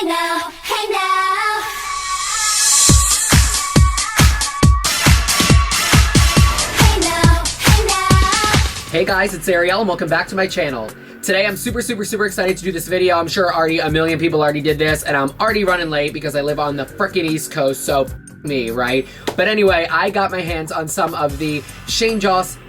now, hey now. Hey now, hey now. Hey guys, it's Ariel and welcome back to my channel. Today I'm super excited to do this video. I'm sure already a million people already did this and I'm already running late because I live on the frickin' East Coast, so me, right? But anyway, I got my hands on some of the Shane Dawson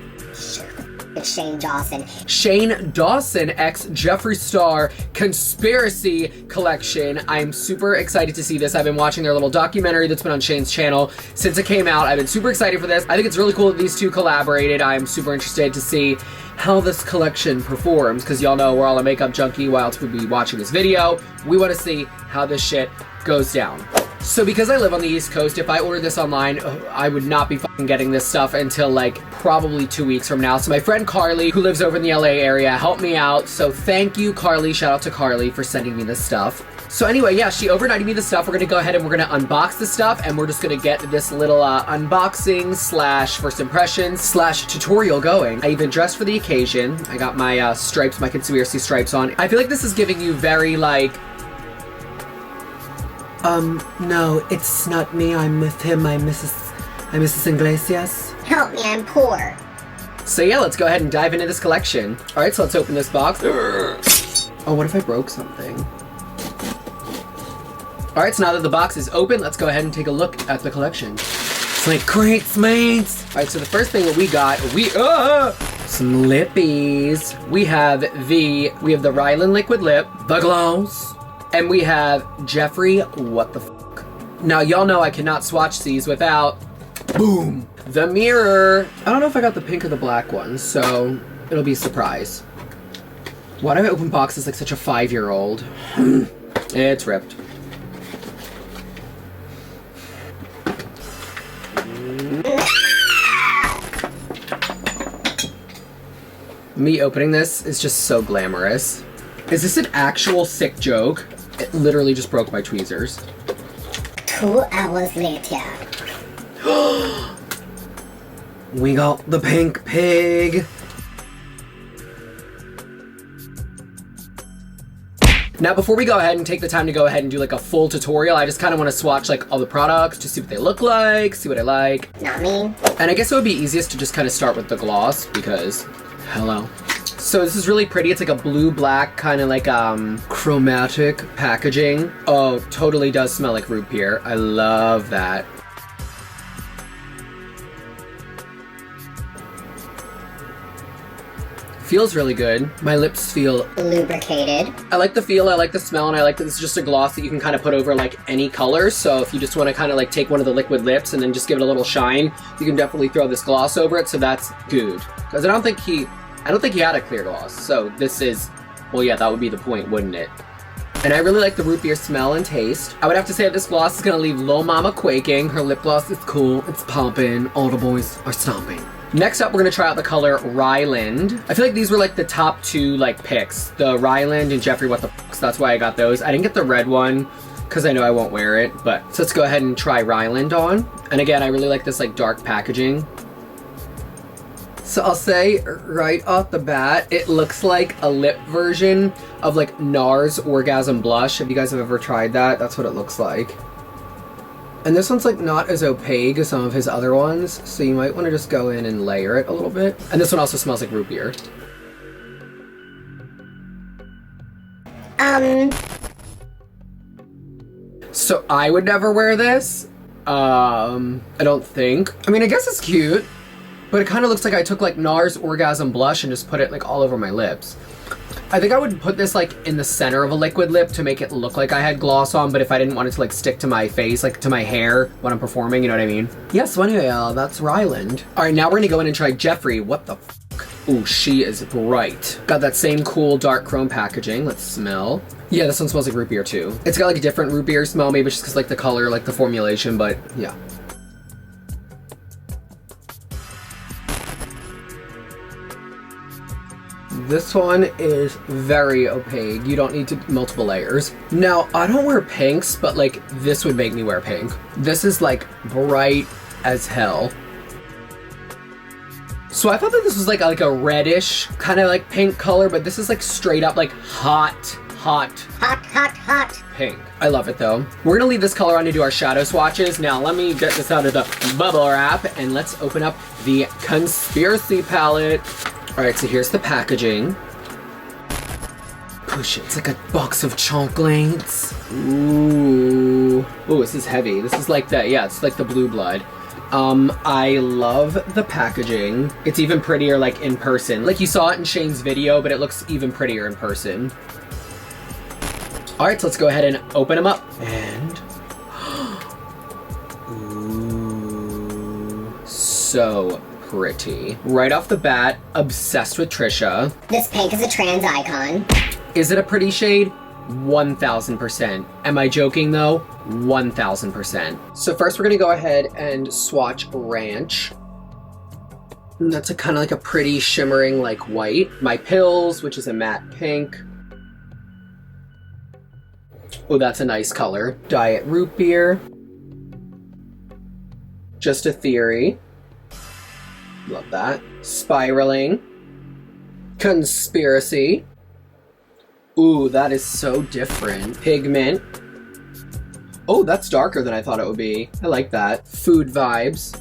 x Jeffree Star Conspiracy Collection. I'm super excited to see this. I've been watching their little documentary that's been on Shane's channel since it came out. I've been super excited for this. I think it's really cool that these two collaborated. I'm super interested to see how this collection performs, because y'all know we're all a makeup junkie whilst we'll be watching this video. We want to see how this shit goes down. So because I live on the East Coast, if I ordered this online, I would not be fucking getting this stuff until like probably 2 weeks from now. So my friend Carly, who lives over in the LA area, helped me out. So thank you, Carly. Shout out to Carly for sending me this stuff. So anyway, yeah, she overnighted me the stuff. We're gonna go ahead and we're gonna unbox the stuff, and we're just gonna get this little unboxing slash first impressions slash tutorial going. I even dressed for the occasion. I got my stripes, my conspiracy stripes on. I feel like this is giving you very like, no, it's not me. I'm with him. I'm Mrs. Iglesias. Help me, I'm poor. So yeah, let's go ahead and dive into this collection. All right, so let's open this box. Oh, what if I broke something? All right, so now that the box is open, let's go ahead and take a look at the collection. It's like crates, mates. All right, so the first thing that we got, some lippies. We have the Rylan Liquid Lip, the gloss, and we have Jeffree What The F. Now, y'all know I cannot swatch these without, boom, the mirror. I don't know if I got the pink or the black one, so it'll be a surprise. Why do I open boxes like such a 5-year-old? It's ripped. Me opening this is just so glamorous. Is this an actual sick joke? It literally just broke my tweezers. 2 hours later. We got the pink pig. Now before we go ahead and take the time to go ahead and do like a full tutorial, I just kind of want to swatch like all the products to see what they look like, see what I like. Not me. And I guess it would be easiest to just kind of start with the gloss because, hello. So this is really pretty. It's like a blue-black kind of like chromatic packaging. Oh, totally does smell like root beer. I love that. Feels really good. My lips feel lubricated. I like the feel, I like the smell, and I like that it's just a gloss that you can kind of put over like any color. So if you just want to kind of like take one of the liquid lips and then just give it a little shine, you can definitely throw this gloss over it. So that's good. Because I don't think he had a clear gloss. So this is, well, yeah, that would be the point, wouldn't it? And I really like the root beer smell and taste. I would have to say that this gloss is gonna leave Lil Mama quaking. Her lip gloss is cool, it's popping, all the boys are stomping. Next up, we're gonna try out the color Ryland. I feel like these were like the top 2 like picks. The Ryland and Jeffree What The F, so that's why I got those. I didn't get the red one because I know I won't wear it, but so let's go ahead and try Ryland on. And again, I really like this like dark packaging. So I'll say right off the bat, it looks like a lip version of like NARS Orgasm Blush. If you guys have ever tried that, that's what it looks like. And this one's like not as opaque as some of his other ones, so you might want to just go in and layer it a little bit. And this one also smells like root beer. So I would never wear this. I don't think. I mean, I guess it's cute, but it kind of looks like I took like NARS Orgasm Blush and just put it like all over my lips. I think I would put this like in the center of a liquid lip to make it look like I had gloss on, but if I didn't want it to like stick to my face, like to my hair when I'm performing, you know what I mean? Yeah, so anyway, that's Ryland. All right, now we're gonna go in and try Jeffree What The F. Ooh, she is bright. Got that same cool dark chrome packaging. Let's smell. Yeah, this one smells like root beer too. It's got like a different root beer smell, maybe just because like the color, like the formulation, but yeah. This one is very opaque. You don't need to multiple layers. Now, I don't wear pinks, but like this would make me wear pink. This is like bright as hell. So I thought that this was like a reddish kind of like pink color, but this is like straight up like hot pink. I love it though. We're gonna leave this color on to do our shadow swatches. Now let me get this out of the bubble wrap and let's open up the Conspiracy palette. All right, so here's the packaging. Push it, it's like a box of chocolates. Ooh, this is heavy. This is like the, yeah, it's like the Blue Blood. I love the packaging. It's even prettier like in person. Like you saw it in Shane's video, but it looks even prettier in person. All right, so let's go ahead and open them up. And, ooh, so pretty. Right off the bat, obsessed with Trisha. This pink is a trans icon. Is it a pretty shade? 1000%. Am I joking though? 1000%. So first we're gonna go ahead and swatch Ranch. And that's a kind of like a pretty shimmering like white. My Pills, which is a matte pink. Oh, that's a nice color. Diet Root Beer. Just a Theory. Love that. Spiraling. Conspiracy. Ooh, that is so different. Pigment. Oh, that's darker than I thought it would be. I like that. Food Vibes.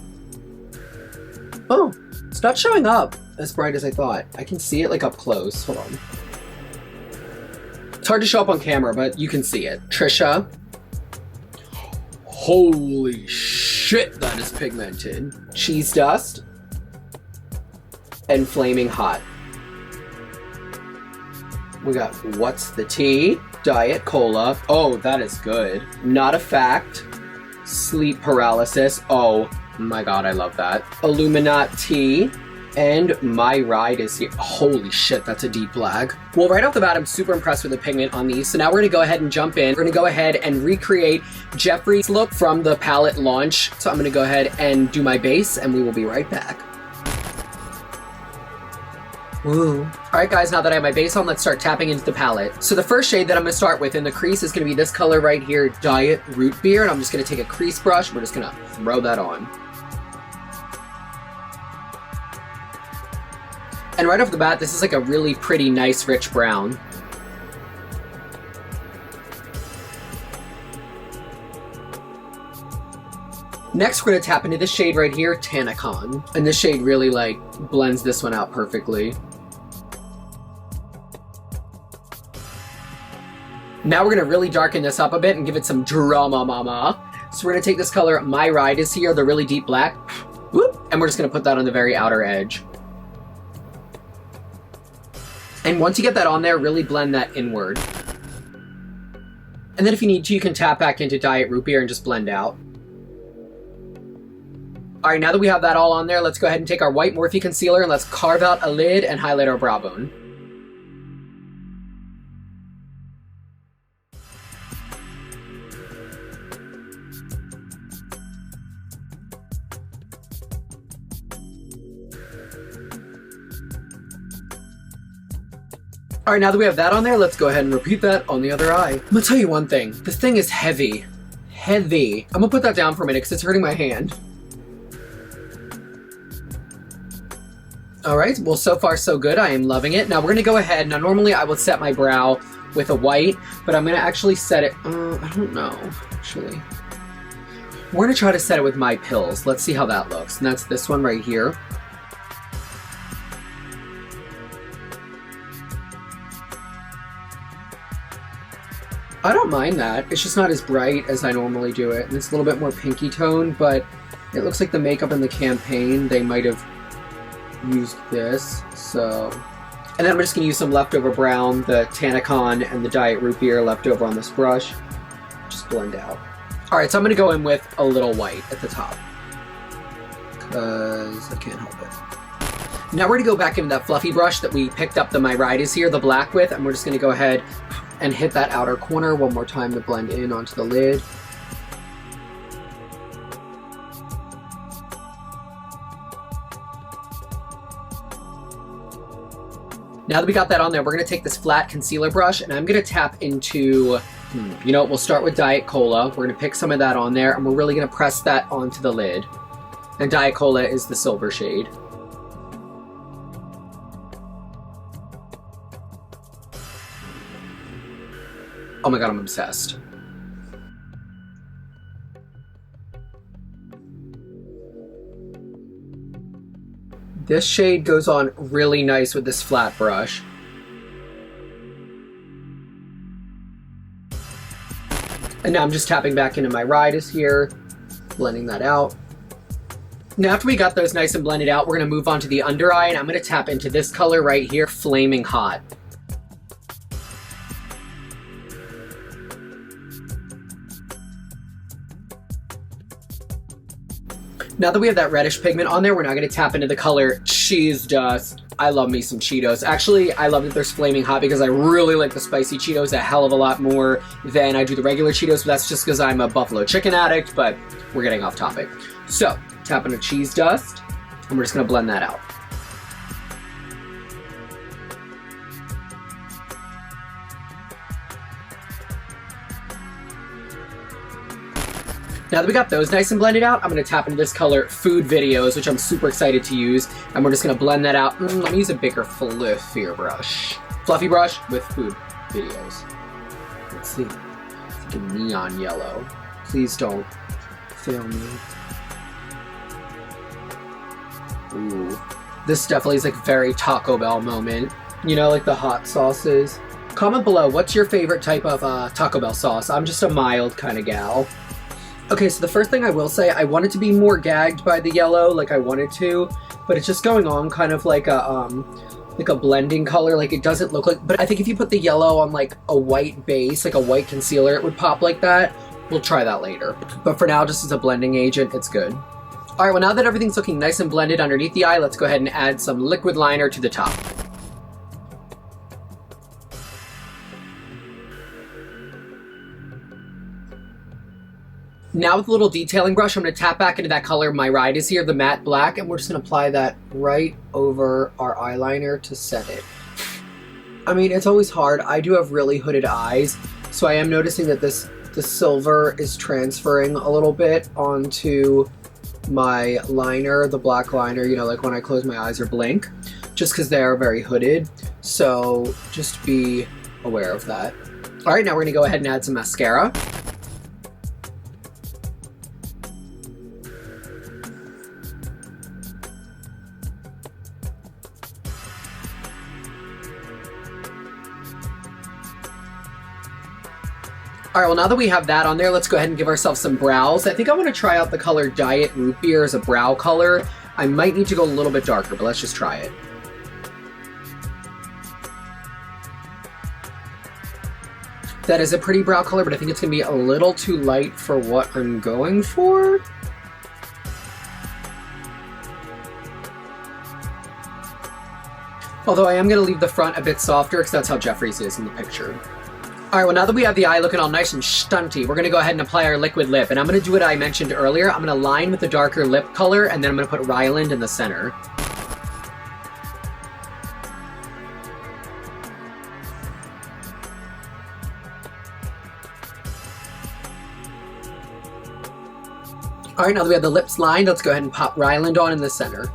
Oh, it's not showing up as bright as I thought. I can see it like up close. Hold on. It's hard to show up on camera, but you can see it. Trisha. Holy shit, that is pigmented. Cheese Dust. And Flaming Hot. We got What's the Tea? Diet Cola. Oh, that is good. Not a Fact. Sleep Paralysis. Oh my god, I love that. Illuminati. And My Ride Is Here. Holy shit, that's a deep black. Well, right off the bat, I'm super impressed with the pigment on these. So now we're gonna go ahead and jump in. We're gonna go ahead and recreate Jeffree's look from the palette launch. So I'm gonna go ahead and do my base and we will be right back. Woo. Alright guys, now that I have my base on, let's start tapping into the palette. So the first shade that I'm going to start with in the crease is going to be this color right here, Diet Root Beer, and I'm just going to take a crease brush, we're just going to throw that on. And right off the bat, this is like a really pretty, nice, rich brown. Next, we're going to tap into this shade right here, Tanacon. And this shade really like blends this one out perfectly. Now we're going to really darken this up a bit and give it some drama mama. So we're going to take this color, My Ride Is Here, the really deep black. Whoop, and we're just going to put that on the very outer edge. And once you get that on there, really blend that inward. And then if you need to, you can tap back into Diet Root Beer and just blend out. Alright, now that we have that all on there, let's go ahead and take our white Morphe concealer and let's carve out a lid and highlight our brow bone. Alright, now that we have that on there, let's go ahead and repeat that on the other eye. I'm gonna tell you one thing. This thing is heavy. Heavy. I'm gonna put that down for a minute because it's hurting my hand. Alright, well so far so good. I am loving it. Now we're gonna go ahead. Now normally I would set my brow with a white, but I'm gonna actually set it, I don't know, actually. We're gonna try to set it with My Pills. Let's see how that looks. And that's this one right here. I don't mind that. It's just not as bright as I normally do it. And it's a little bit more pinky tone, but it looks like the makeup in the campaign, they might have used this, so. And then I'm just gonna use some leftover brown, the Tanacon and the Diet Root Beer left over on this brush. Just blend out. All right, so I'm gonna go in with a little white at the top, because I can't help it. Now we're gonna go back into that fluffy brush that we picked up the My Ride Is Here, the black with, and we're just gonna go ahead and hit that outer corner one more time to blend in onto the lid. Now that we got that on there, we're going to take this flat concealer brush and I'm going to tap into, you know what, we'll start with Diet Cola. We're going to pick some of that on there and we're really going to press that onto the lid. And Diet Cola is the silver shade. Oh my god, I'm obsessed. This shade goes on really nice with this flat brush. And now I'm just tapping back into my Riders here, blending that out. Now after we got those nice and blended out, we're gonna move on to the under eye, and I'm gonna tap into this color right here, Flaming Hot. Now that we have that reddish pigment on there, we're now gonna tap into the color Cheese Dust. I love me some Cheetos. Actually, I love that there's Flaming Hot because I really like the spicy Cheetos a hell of a lot more than I do the regular Cheetos, but that's just because I'm a buffalo chicken addict, but we're getting off topic. So, tap into Cheese Dust, and we're just gonna blend that out. Now that we got those nice and blended out, I'm going to tap into this color Food Videos, which I'm super excited to use. And we're just going to blend that out. Let me use a bigger, fluffier brush. Fluffy brush with Food Videos. Let's see. It's like a neon yellow. Please don't fail me. Ooh. This definitely is like very Taco Bell moment. You know, like the hot sauces. Comment below, what's your favorite type of Taco Bell sauce? I'm just a mild kind of gal. Okay, so the first thing I will say, I wanted to be more gagged by the yellow, like I wanted to, but it's just going on kind of like a blending color, like it doesn't look like, but I think if you put the yellow on like a white base, like a white concealer, it would pop like that. We'll try that later. But for now, just as a blending agent, it's good. All right, well now that everything's looking nice and blended underneath the eye, let's go ahead and add some liquid liner to the top. Now with a little detailing brush, I'm going to tap back into that color My Ride Is Here, the matte black, and we're just going to apply that right over our eyeliner to set it. I mean, it's always hard. I do have really hooded eyes, so I am noticing that the silver is transferring a little bit onto my liner, the black liner, you know, like when I close my eyes or blink, just because they are very hooded. So just be aware of that. All right, now we're going to go ahead and add some mascara. All right, well now that we have that on there, let's go ahead and give ourselves some brows. I think I want to try out the color Diet Root Beer as a brow color. I might need to go a little bit darker, but let's just try it. That is a pretty brow color, but I think it's going to be a little too light for what I'm going for. Although I am going to leave the front a bit softer because that's how Jeffree's is in the picture. All right, well now that we have the eye looking all nice and stunty, we're going to go ahead and apply our liquid lip. And I'm going to do what I mentioned earlier. I'm going to line with the darker lip color, and then I'm going to put Rylan in the center. All right, now that we have the lips lined, let's go ahead and pop Ryland on in the center.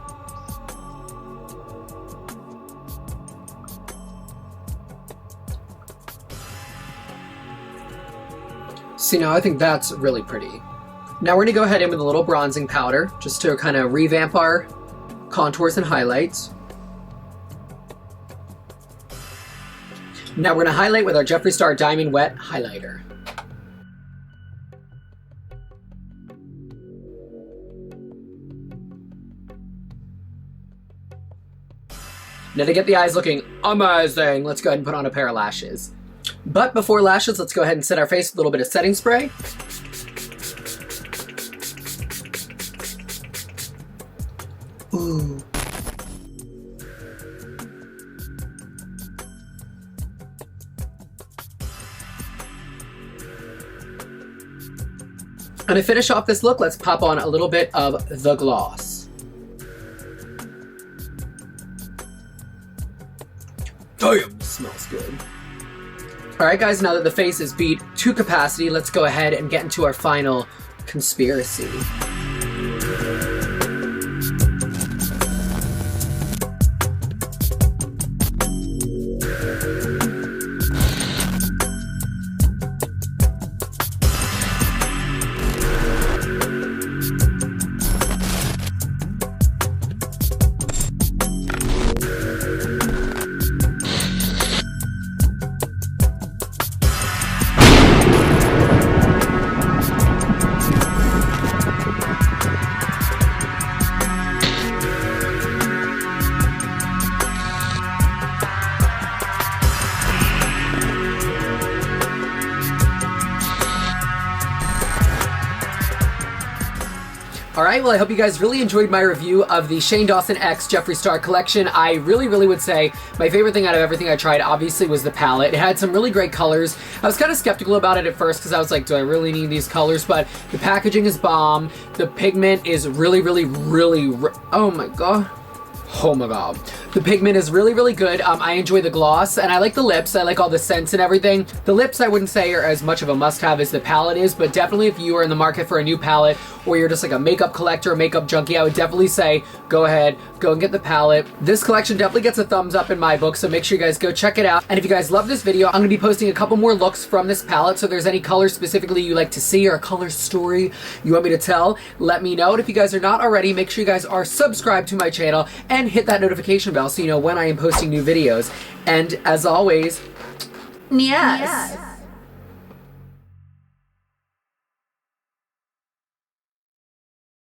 See, now I think that's really pretty. Now we're gonna go ahead in with a little bronzing powder, just to kind of revamp our contours and highlights. Now we're gonna highlight with our Jeffree Star Diamond Wet Highlighter. Now to get the eyes looking amazing, let's go ahead and put on a pair of lashes. But before lashes, let's go ahead and set our face with a little bit of setting spray. Ooh. And to finish off this look, let's pop on a little bit of the gloss. Damn, smells good. Alright guys, now that the face is beat to capacity, let's go ahead and get into our final conspiracy. Alright, well I hope you guys really enjoyed my review of the Shane Dawson X Jeffree Star collection. I really would say my favorite thing out of everything I tried obviously was the palette. It had some really great colors. I was kind of skeptical about it at first because I was like, do I really need these colors? But the packaging is bomb. The pigment is really, oh my god. Oh my god. The pigment is really good. I enjoy the gloss and I like the lips. I like all the scents and everything. The lips I wouldn't say are as much of a must-have as the palette is, but definitely if you are in the market for a new palette or you're just like a makeup collector, makeup junkie, I would definitely say go ahead, go and get the palette. This collection definitely gets a thumbs up in my book, so make sure you guys go check it out. And if you guys love this video, I'm going to be posting a couple more looks from this palette, so if there's any colors specifically you like to see or a color story you want me to tell, let me know. And if you guys are not already, make sure you guys are subscribed to my channel and hit that notification bell so you know when I am posting new videos. And as always, yes.